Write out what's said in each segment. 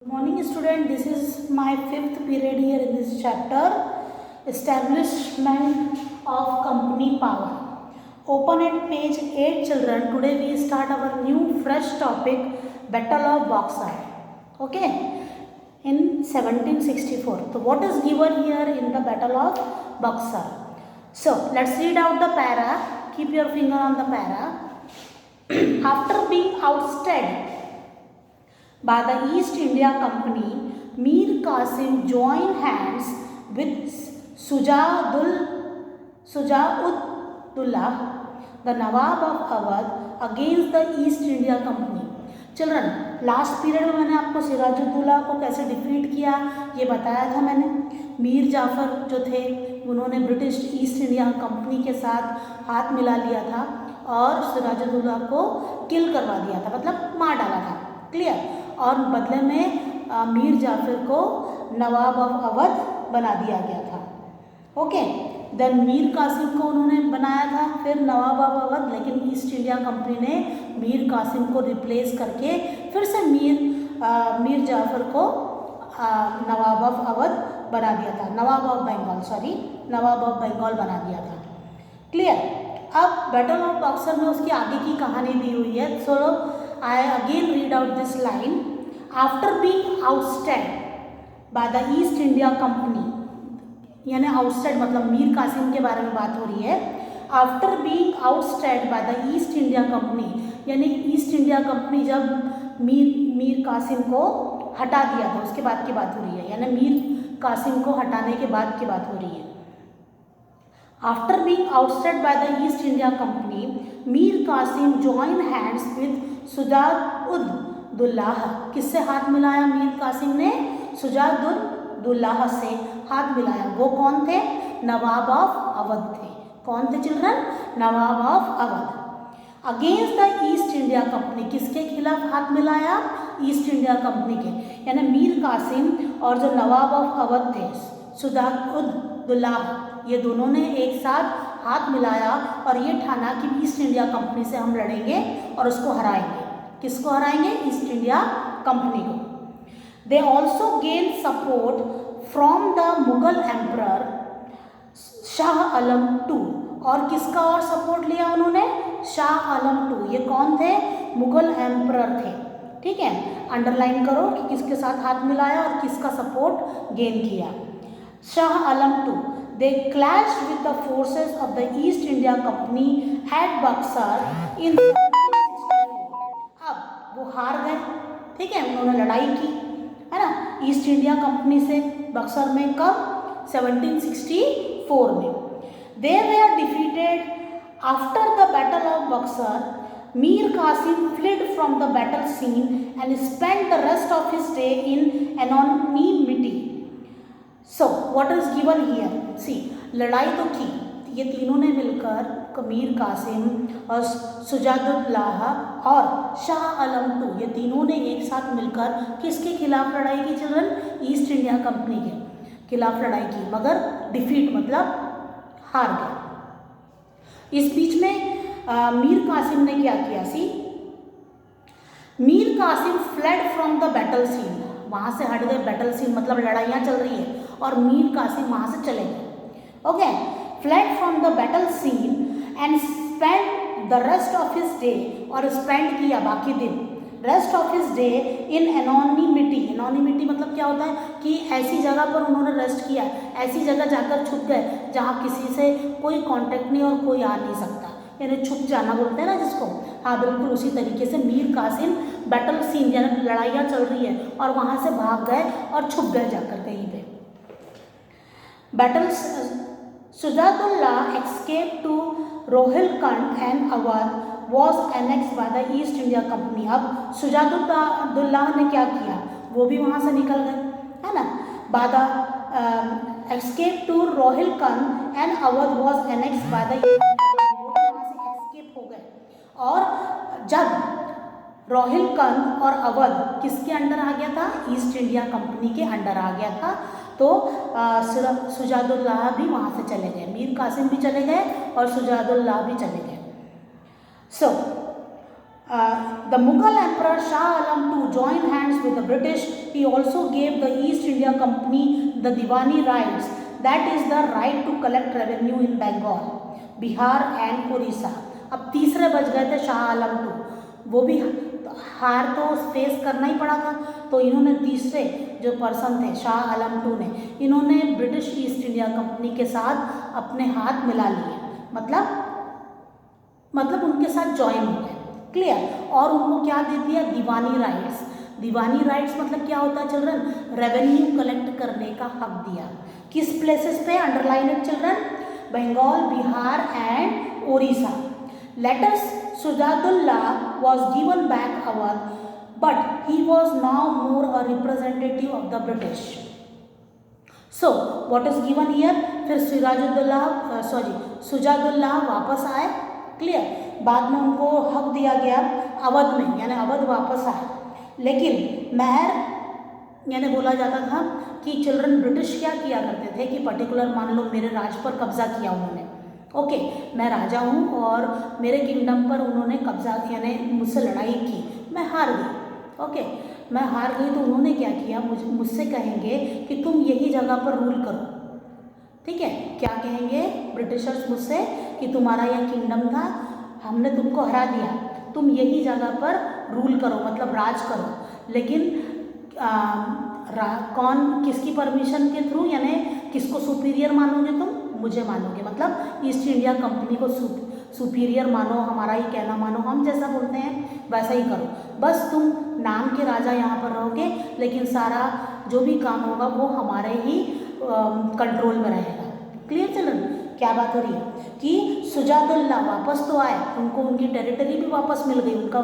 Morning student, this is my fifth period here in this chapter, establishment of company power. Open at page 8 children. Today we start our new fresh topic, Battle of Buxar. Okay, in 1764. So what is given here in the Battle of Buxar? So let's read out the para. Keep your finger on the para. After being ousted by the East India Company, Mir Qasim joined hands with Sujauddullah, the Nawab of Awadh, against the East India Company. Children, last period में मैंने आपको सिराजुद्दौला को कैसे defeat किया ये बताया था मैंने. मीर जाफ़र जो थे उन्होंने ब्रिटिश ईस्ट इंडिया कंपनी के साथ हाथ मिला लिया था और सिराजुद्दौला को किल करवा दिया था, मतलब मार डाला था. क्लियर. और बदले में मीर जाफ़र को नवाब ऑफ अवध बना दिया गया था. ओके. देन मीर कासिम को उन्होंने बनाया था फिर नवाब ऑफ अवध, लेकिन ईस्ट इंडिया कंपनी ने मीर कासिम को रिप्लेस करके फिर से मीर जाफ़र को नवाब ऑफ अवध बना दिया था. नवाब ऑफ बंगाल बना दिया था. क्लियर. अब बैटल ऑफ बक्सर में उसकी आगे की कहानी दी हुई है. सो I again read out this line. After being ousted by the East India Company, यानी ousted मतलब मीर कासिम के बारे में बात हो रही है. After being ousted by the East India Company, यानी ईस्ट इंडिया कंपनी जब मीर कासिम को हटा दिया था उसके बाद की बात हो रही है, यानी मीर कासिम को हटाने के बाद की बात हो रही है. After being ousted by the East India Company, Mir Qasim joined hands with Sujauddullah. किससे हाथ मिलाया मीर कासिम ने? सुजाउद्दौला से हाथ मिलाया. वो कौन थे? नवाब ऑफ अवध थे. कौन थे children? Nawab of Awadh. Against the East India company, किसके खिलाफ हाथ मिलाया? ईस्ट इंडिया कंपनी के, यानी मीर कासिम और जो नवाब ऑफ अवध थे सुजाउद्दौला, ये दोनों ने एक साथ हाथ मिलाया और ये ठाना कि ईस्ट इंडिया कंपनी से हम लड़ेंगे और उसको हराएंगे. किसको हराएंगे? ईस्ट इंडिया कंपनी को. They also gain support from the Mughal emperor Shah Alam two. और किसका और सपोर्ट लिया उन्होंने? शाह आलम टू. ये कौन थे? मुगल एम्परर थे. ठीक है, अंडरलाइन करो कि किसके साथ हाथ मिलाया और किसका सपोर्ट गेन किया. Shah Alam to. They clashed with the forces of the East India Company at Buxar in 1764. अब वो हार गए. ठीक है, उन्होंने लड़ाई की है ना ईस्ट इंडिया कंपनी से बक्सर में. कब? 1764 में. They were defeated. After the Battle of Buxar, Mir Qasim fled from the battle scene and spent the rest of his day in anonymity. So what is given here? See, लड़ाई तो की ये तीनों ने मिलकर, मीर कासिम और सुजाउद्दौला और शाह आलम टू, ये तीनों ने एक साथ मिलकर किसके खिलाफ लड़ाई की चिल्ड्रन? ईस्ट इंडिया कंपनी के खिलाफ लड़ाई की, मगर डिफीट मतलब हार गए. इस बीच में मीर कासिम ने क्या किया? C, Mir Qasim fled from the battle scene. वहाँ से हट गए. बैटल सीन मतलब लड़ाइयाँ चल रही है और मीर कासिम वहाँ से चले गए. Okay. Fled from the battle scene and spend the rest of his day, और स्पेंड किया बाकी दिन, rest of his day in anonymity. Anonymity मतलब क्या होता है कि ऐसी जगह पर उन्होंने रेस्ट किया, ऐसी जगह जाकर छुप गए जहाँ किसी से कोई कांटेक्ट नहीं और कोई आ नहीं सकता, यानी छुप जाना बोलते हैं ना जिसको. हाँ, बिल्कुल उसी तरीके से मीर कासिम बैटल सीन यानी लड़ाइयाँ चल रही है और वहाँ से भाग गए और छुप गए जाकर कहीं पे. Battle Shuja-ud-Daula escaped to Rohilkhand and Awadh was annexed by the East India Company. अब सुजाउद्दौला ने क्या किया? वो भी वहाँ से निकल गए, है ना. by the escape to Rohilkhand and Awadh was annexed by the वहाँ से escape हो गए. और जब रोहिलखंड और अवध किसके अंडर आ गया था? ईस्ट इंडिया कंपनी के अंडर आ गया था. तो सुजाउद्दौला भी वहाँ से चले गए, मीर कासिम भी चले गए और सुजाउद्दौला भी चले गए. सो The Mughal Emperor Shah Alam II joined hands with the British. He also gave the East India Company the Diwani rights, that is the right to collect revenue in Bengal, Bihar and Orissa. अब तीसरे बच गए थे Shah Alam II, वो भी हार तो face करना ही पड़ा था, तो इन्होंने तीसरे जो पर्सन थे शाह आलम II ने, इन्होंने ब्रिटिश ईस्ट इंडिया कंपनी के साथ अपने हाथ मिला लिए, मतलब उनके साथ ज्वाइन हो गए, क्लियर। और उनको क्या दे दिया, दीवानी राइट्स। दीवानी राइट्स मतलब क्या होता है चिल्ड्रन, रेवेन्यू कलेक्ट करने का हक दिया। किस प्लेसेस पे, underline it children, Bengal, Bihar and Odisha. Later Shujauddaula was given back Awadh, but he was now more a representative of the British. So what is given here, फिर सुजादुल्ला वापस आए, क्लियर। बाद में उनको हक दिया गया अवध में, यानी अवध वापस आए, लेकिन महर यानी बोला जाता था कि चिल्ड्रन ब्रिटिश क्या किया करते थे कि पर्टिकुलर मान लो मेरे राज पर कब्जा किया उन्होंने, ओके, मैं राजा हूँ और मेरे किंगडम पर उन्होंने कब्जा यानी मुझसे लड़ाई की, मैं हार गई, ओके, मैं हार गई तो उन्होंने क्या किया, मुझसे कहेंगे कि तुम यही जगह पर रूल करो, ठीक है। क्या कहेंगे ब्रिटिशर्स मुझसे कि तुम्हारा यह किंगडम था, हमने तुमको हरा दिया, तुम यही जगह पर रूल करो, मतलब राज करो, लेकिन कौन किसकी परमिशन के थ्रू, यानी किसको सुपीरियर मानोगे तुम, मुझे मानोगे, मतलब ईस्ट इंडिया कंपनी को सुपीरियर मानो, हमारा ही कहना मानो, हम जैसा बोलते हैं वैसा ही करो, बस तुम नाम के राजा यहाँ पर रहोगे, लेकिन सारा जो भी काम होगा वो हमारे ही कंट्रोल में रहेगा, क्लियर चिल्ड्रन। क्या बात हो रही है कि सुजादुल्ला वापस तो आए, उनको उनकी टेरिटरी भी वापस मिल गई, उनका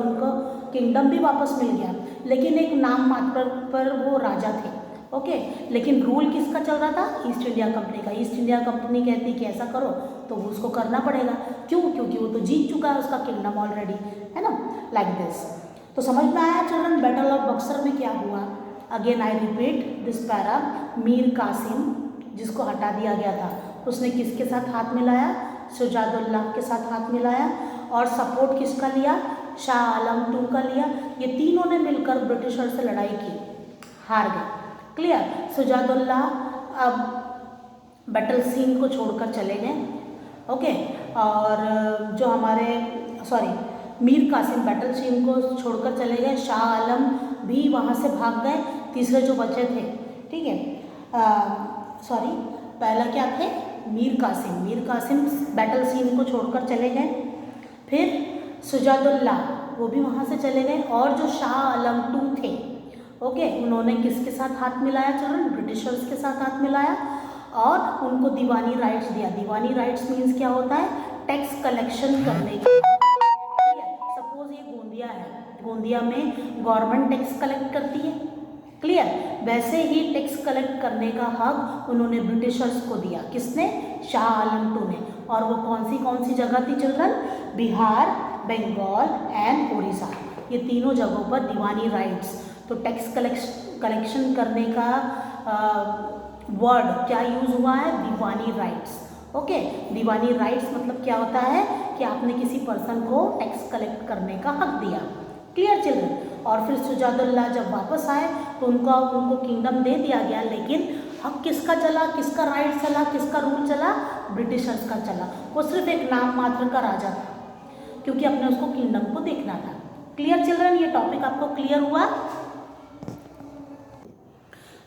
किंगडम भी वापस मिल गया, लेकिन एक नाम मात्र पर वो राजा थे, ओके। लेकिन रूल किसका चल रहा था, ईस्ट इंडिया कंपनी का। ईस्ट इंडिया कंपनी कहती कि ऐसा करो तो वो उसको करना पड़ेगा, क्यों, क्योंकि वो तो जीत चुका है उसका किंगडम ऑलरेडी, है ना, लाइक दिस। तो समझ में आया चिल्ड्रन बैटल ऑफ बक्सर में क्या हुआ। Again I repeat this para, Mir Kasim जिसको हटा दिया गया था, उसने किसके साथ हाथ मिलाया, सुजादुल्ला के साथ हाथ मिलाया, और सपोर्ट किसका लिया, शाह आलम II का लिया। ये तीनों ने मिलकर ब्रिटिशर से लड़ाई की, हार गए, क्लियर। सुजादुल्ला अब बैटल सीन को छोड़कर चले गए, ओके, और जो हमारे मीर कासिम बैटल सीन को छोड़कर चले गए, शाह आलम भी वहाँ से भाग गए, तीसरे जो बचे थे, ठीक है, पहला क्या थे, मीर कासिम बैटल सीन को छोड़कर चले गए, फिर सुजादुल्ला वो भी वहाँ से चले गए, और जो शाह आलम II थे, ओके, उन्होंने किसके साथ हाथ मिलाया चिल्ड्रन, ब्रिटिशर्स के साथ हाथ मिलाया, और उनको दीवानी राइट्स दिया। दीवानी राइट्स मीन्स क्या होता है, टैक्स कलेक्शन करने की। सपोज ये गोंदिया है, गोंदिया में गवर्नमेंट टैक्स कलेक्ट करती है, क्लियर, वैसे ही टैक्स कलेक्ट करने का हक उन्होंने ब्रिटिशर्स को दिया, किसने, शाह आलम II ने। और वो कौन सी जगह थी चिल्ड्रन, बिहार, बंगाल एंड उड़ीसा, ये तीनों जगहों पर दीवानी राइट्स। तो टैक्स कलेक्शन करने का वर्ड क्या यूज़ हुआ है, दीवानी राइट्स, ओके। दीवानी राइट्स मतलब क्या होता है कि आपने किसी पर्सन को टैक्स कलेक्ट करने का हक दिया, क्लियर चिल्ड्रन। और फिर सुजादुल्ला जब वापस आए तो उनको किंगडम दे दिया गया, लेकिन हक किसका चला, किसका राइट चला, किसका रूल चला, ब्रिटिशर्स का चला। वो सिर्फ एक नाम मात्र का राजा था, क्योंकि अपने उसको किंगडम को देखना था, क्लियर चिल्ड्रन। ये टॉपिक आपको क्लियर हुआ।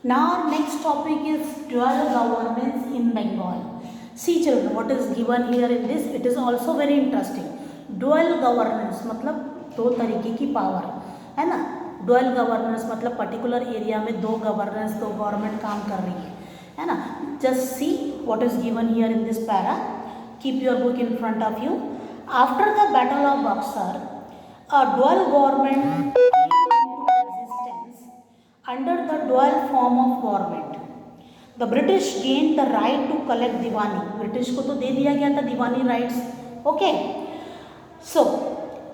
Now next topic is dual governance in Bengal. See children, what is given here in this, it is also very interesting. Dual governance मतलब दो तरीके की पावर, है ना। डुअल गवर्नेंस मतलब पर्टिकुलर एरिया में दो गवर्नमेंट काम कर रही है ना। Just see what is given here in this para, keep your book in front of you. After the battle of Buxar, a dual government under the dual form of government. The British gained the right to collect diwani. British को तो दे दिया गया था दीवानी rights, okay. So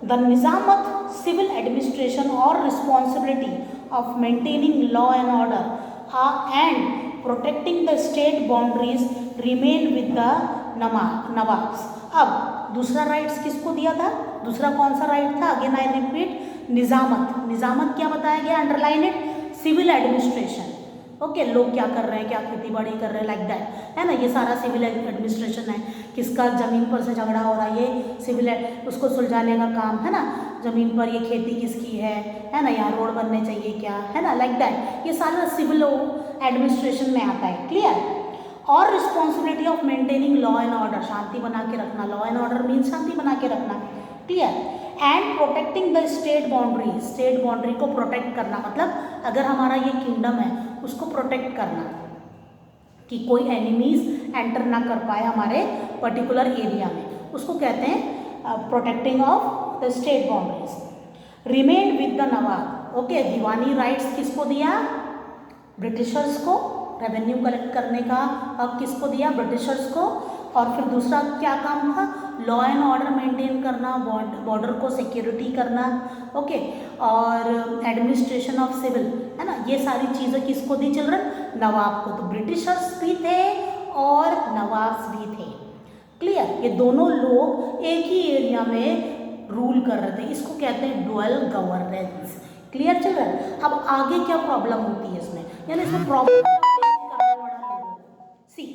the Nizamat civil administration or responsibility of maintaining law and order and protecting the state boundaries remain with the Nawabs. अब दूसरा rights किसको दिया था, दूसरा कौन सा राइट था, अगेन आई रिपीट, निजामत। निजामत क्या बताया गया, underline it, civil administration. Okay, लोग क्या कर रहे हैं, क्या खेती बाड़ी कर रहे हैं, लाइक दैट, है ना, ये सारा सिविल एडमिनिस्ट्रेशन है। किसका ज़मीन पर से झगड़ा हो रहा है, ये सिविल उसको सुलझाने का काम है ना, ज़मीन पर ये खेती किसकी है ना, यहाँ रोड बनने चाहिए क्या, है ना, लाइक दैट, ये सारा सिविल एडमिनिस्ट्रेशन में आता है। क्लियर। और responsibility of maintaining law and order, शांति बना के रखना, लॉ एंड ऑर्डर मीन्स शांति बना के रखना। Clear. And protecting the state boundary, state boundary को प्रोटेक्ट करना, मतलब अगर हमारा ये किंगडम है उसको प्रोटेक्ट करना कि कोई एनिमीज एंटर ना कर पाए हमारे पर्टिकुलर एरिया में, उसको कहते हैं protecting of the state boundaries. Remain with the Nawab. Okay, Deewani rights किसको दिया, ब्रिटिशर्स को, रेवेन्यू कलेक्ट करने का हक किसको दिया, ब्रिटिशर्स को। और फिर दूसरा क्या काम था, लॉ एंड ऑर्डर मेंटेन करना, बॉर्डर को सिक्योरिटी करना। ओके, और एडमिनिस्ट्रेशन ऑफ सिविल, है ना, ये सारी चीज़ें किसको दी चिल्ड्रन, नवाब को। तो ब्रिटिशर्स भी थे और नवाब्स भी थे। क्लियर। ये दोनों लोग एक ही एरिया में रूल कर रहे थे, इसको कहते हैं डुअल गवर्नेंस। Clear children. अब आगे क्या प्रॉब्लम होती है इसमें, यानी इसमें problem see,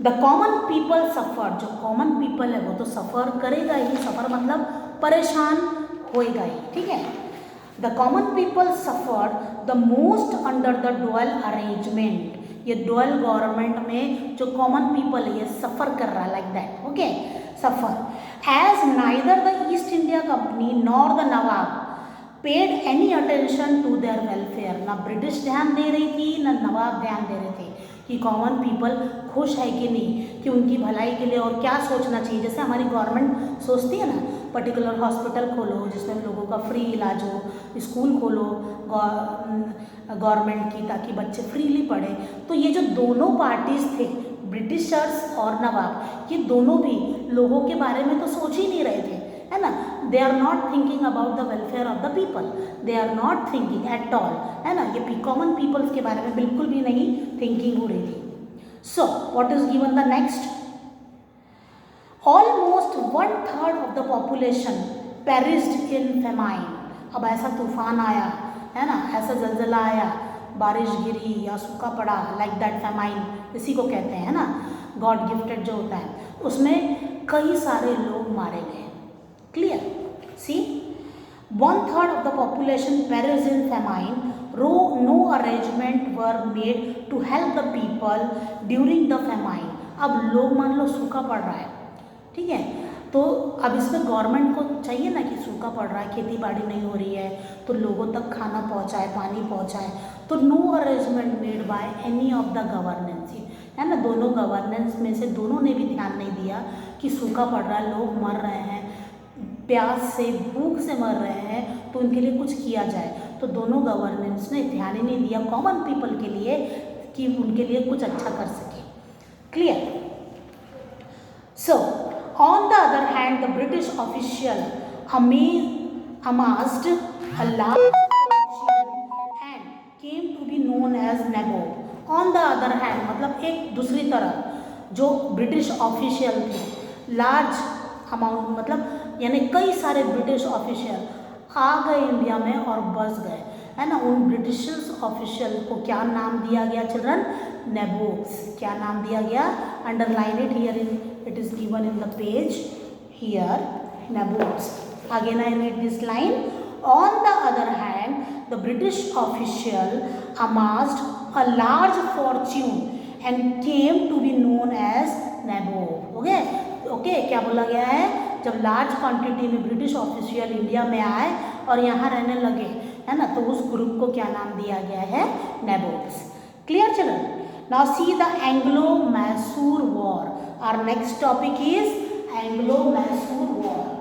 the common people suffer, जो कॉमन पीपल है वो तो सफ़र करेगा ही, सफ़र मतलब परेशान होएगा ही। ठीक है। The common people suffer the most under the dual arrangement, ये डुअल गवर्नमेंट में जो कॉमन पीपल है ये सफ़र कर रहा है, like that. Okay, suffer. As neither the East India company nor the nawab paid any attention to their welfare, ना British ध्यान दे रही थी ना नवाब ध्यान दे रहे थे कि कॉमन पीपल खुश है कि नहीं, कि उनकी भलाई के लिए और क्या सोचना चाहिए। जैसे हमारी गवर्नमेंट सोचती है ना, पर्टिकुलर हॉस्पिटल खोलो जिसमें लोगों का फ्री इलाज हो, स्कूल खोलो गवर्नमेंट की ताकि बच्चे फ्रीली पढ़े। तो ये जो दोनों पार्टीज थे, ब्रिटिशर्स और नवाब, ये दोनों भी लोगों के बारे में तो सोच ही नहीं रहे थे, है ना। They are not thinking about the welfare of the people, they are not thinking at all, है ना। ये कॉमन पीपल्स के बारे में बिल्कुल भी नहीं थिंकिंग हो रही थी। So what is given the next, almost 1/3 of the population perished in famine. अब ऐसा तूफान आया, है ना, ऐसा जलजला आया, बारिश गिरी या सूखा पड़ा, लाइक दैट, फेमाइन इसी को कहते हैं, है ना, गॉड गिफ्टेड जो होता है, उसमें कई सारे लोग मारे गए। Clear. See, 1/3 of the population perished in famine. No arrangement were made to help the people during the famine. अब लोग मान लो सूखा पड़ रहा है, ठीक है, तो अब इसमें गवर्नमेंट को चाहिए ना कि सूखा पड़ रहा है, खेती बाड़ी नहीं हो रही है, तो लोगों तक खाना पहुंचाए, पानी पहुंचाए। तो no arrangement made by any of the governance, है ना, दोनों गवर्नेंस में से दोनों ने भी ध्यान नहीं दिया कि सूखा पड़ रहा है, लोग मर रहे हैं, प्यास से भूख से मर रहे हैं, तो उनके लिए कुछ किया जाए। तो दोनों गवर्नेंस ने ध्यान ही नहीं दिया कॉमन पीपल के लिए कि उनके लिए कुछ अच्छा कर सके। Clear. So on the other hand the British official amassed a large fortune and came to be known as nabob। On the other hand मतलब एक दूसरी तरफ जो ब्रिटिश ऑफिशियल थे, लार्ज अमाउंट मतलब यानी कई सारे ब्रिटिश ऑफिशियल आ गए इंडिया में और बस गए, है ना। उन ब्रिटिश ऑफिशियल को क्या नाम दिया गया चिल्ड्रन, नेबोब्स। क्या नाम दिया गया, underline it here, it is given in the page here, nabobs. Again I read this line, on the other hand the British official amassed a large fortune and came to be known as nabob। Okay, क्या बोला गया है, जब large quantity में British official India में आए और यहाँ रहने लगे, है ना, तो उस ग्रुप को क्या नाम दिया गया है, nabobs. Clear children. Now see the Anglo Mysore war. Our next topic is Anglo Mysore war.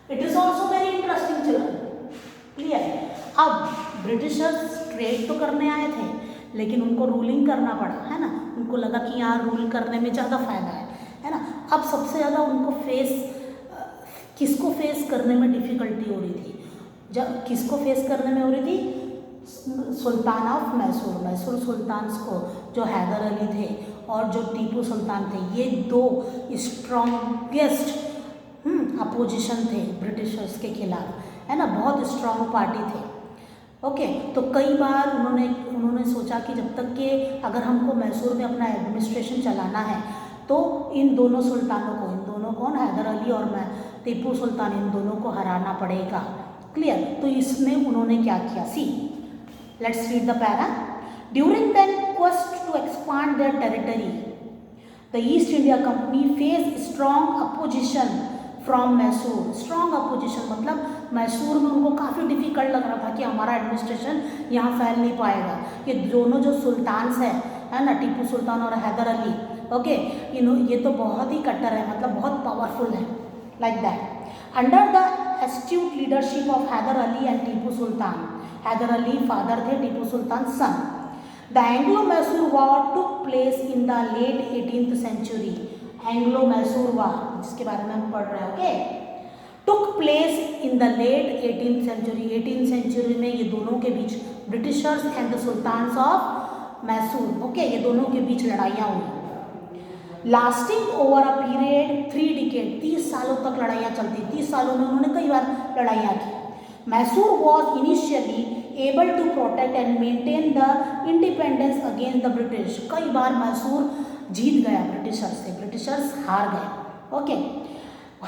It is also very interesting children. Clear. अब ब्रिटिशर्स ट्रेड तो करने आए थे, लेकिन उनको रूलिंग करना पड़ा, है ना, उनको लगा कि यहाँ रूल करने में ज़्यादा फायदा है ना। अब सबसे ज़्यादा उनको किसको फेस करने में डिफ़िकल्टी हो रही थी, जब किसको फेस करने में हो रही थी, सुल्तान ऑफ मैसूर, मैसूर सुल्तान को जो हैदर अली थे और जो टीपू सुल्तान थे, ये दो स्ट्रॉन्गेस्ट अपोजिशन थे ब्रिटिशर्स के खिलाफ, है ना, बहुत स्ट्रॉन्ग पार्टी थे। ओके, तो कई बार उन्होंने सोचा कि जब तक कि अगर हमको मैसूर में अपना एडमिनिस्ट्रेशन चलाना है तो इन दोनों सुल्तानों को, इन दोनों कौन, हैदर अली और टीपू सुल्तान, इन दोनों को हराना पड़ेगा। क्लियर? तो इसमें उन्होंने क्या किया, see let's read the para. During the quest to expand their territory the East India company face strong opposition from Mysore. Strong opposition मतलब मैसूर में उनको काफ़ी डिफिकल्ट लग रहा था कि हमारा एडमिनिस्ट्रेशन यहाँ फैल नहीं पाएगा। ये दोनों जो सुल्तान्स हैं, है ना, टीपू सुल्तान और हैदर अली, ओके, ये तो बहुत ही कट्टर है, मतलब बहुत पावरफुल है, like that. Under the astute leadership of Hyder Ali and Tipu Sultan, Hyder Ali father थे, Tipu Sultan son, the Anglo Mysore war took place in the late 18th century. Anglo Mysore war जिसके बारे में हम पढ़ रहे हैं, okay, took place in the late 18th century. 18th century में ये दोनों के बीच, Britishers and the sultans of Mysore, okay, ये दोनों के बीच लड़ाइयाँ हुई, lasting over a period 3 decade. 30 सालों तक लड़ाइयाँ चलती, 30 सालों में उन्होंने कई बार लड़ाइयाँ की। Mysore was initially able to protect and maintain the independence against the British. कई बार मैसूर जीत गया ब्रिटिशर्स से, ब्रिटिशर्स हार गए, okay.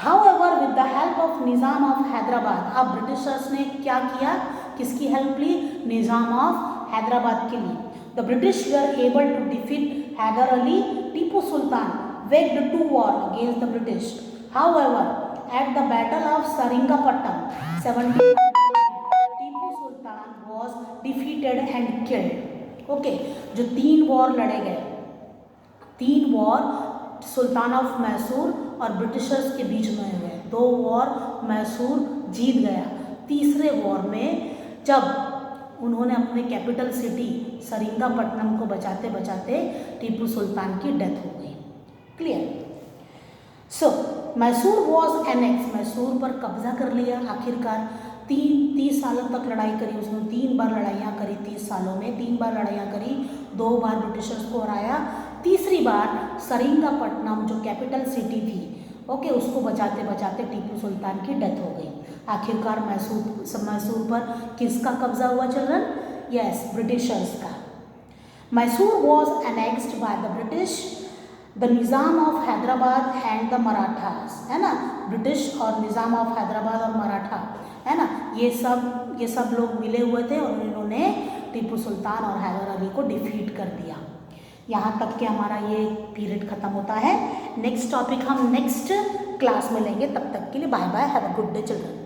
However with the help of Nizam of Hyderabad, अब ब्रिटिशर्स ने क्या किया, किसकी हेल्प ली, निज़ाम ऑफ हैदराबाद के लिए। The British were able to defeat Hyder Ali, Tipu Sultan waged two war against the British. However, at the Battle of Seringapatam, 1799, Tipu Sultan was defeated and killed. Okay, जो 3 war लड़े गए, 3 वॉर सुल्तान ऑफ मैसूर और ब्रिटिशर्स के बीच में हुए, 2 वॉर मैसूर जीत गया, तीसरे वॉर में जब उन्होंने अपने कैपिटल सिटी सरिंगापट्टनम को बचाते बचाते टीपू सुल्तान की डेथ हो गई। Clear? So Mysore was annex, Mysore पर कब्जा कर लिया आखिरकार। 30 सालों तक लड़ाई करी उसने, 3 बार लड़ाइयाँ करी 30 सालों में, 3 बार लड़ाइयाँ करी, 2 बार ब्रिटिशर्स को हराया, तीसरी बार सरिंगापट्टनम जो कैपिटल सिटी थी, ओके, उसको बचाते बचाते टीपू सुल्तान की डेथ हो गई। आखिरकार मैसूर पर किसका कब्जा हुआ चिल्ड्रन? यस, ब्रिटिशर्स का। Mysore was annexed by the British, the Nizam of Hyderabad and the Marathas, है ना, ब्रिटिश और निज़ाम ऑफ हैदराबाद और मराठा, है ना, ये सब लोग मिले हुए थे और इन्होंने टीपू सुल्तान और हैदर अली को डिफीट कर दिया। यहाँ तक के हमारा ये पीरियड खत्म होता है। नेक्स्ट टॉपिक हम नेक्स्ट क्लास में लेंगे, तब तक के लिए bye bye, have a good day children.